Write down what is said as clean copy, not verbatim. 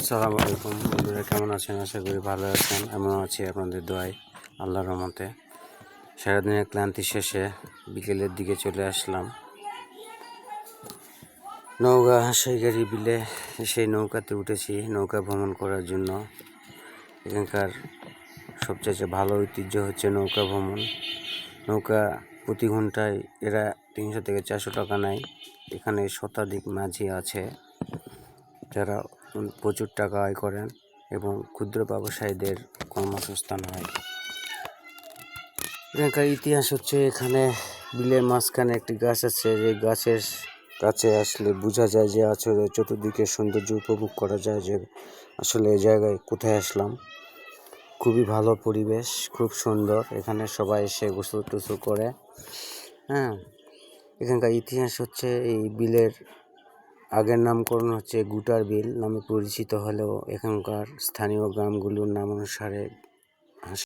আসসালামু আলাইকুম বন্ধুরা, কেমন আছেন? আশা করি ভালো আছেন। এমন আছি আপনাদের দোয়ায়, আল্লাহর রহমতে। সারাদিনের ক্লান্তি শেষে বিকেলের দিকে চলে আসলাম নৌকা সাইগাড়ি বিলে। সেই নৌকাতে উঠেছি নৌকা ভ্রমণ করার জন্য। এখানকার সবচেয়ে ভালো ঐতিহ্য হচ্ছে নৌকা ভ্রমণ। নৌকা প্রতি ঘন্টায় এরা 300 থেকে 400 টাকা নেয়। এখানে শতাধিক মাঝি আছে যারা প্রচুর টাকা আয় করেন এবং ক্ষুদ্র ব্যবসায়ীদের কর্মসংস্থান হয়। এখানকার ইতিহাস হচ্ছে, এখানে বিলের মাঝখানে একটি গাছ আছে, যে গাছের কাছে আসলে বোঝা যায় যে আসলে চতুর্দিকে সৌন্দর্য উপভোগ করা যায়, যে আসলে এই জায়গায় কোথায় আসলাম। খুবই ভালো পরিবেশ, খুব সুন্দর। এখানে সবাই এসে গোসল টোসল করে। এখানকার ইতিহাস হচ্ছে, এই বিলের আগের নামকরণ হচ্ছে গুটার বিল নামে পরিচিত হলেও এখানকার স্থানীয় গ্রামগুলোর নাম অনুসারে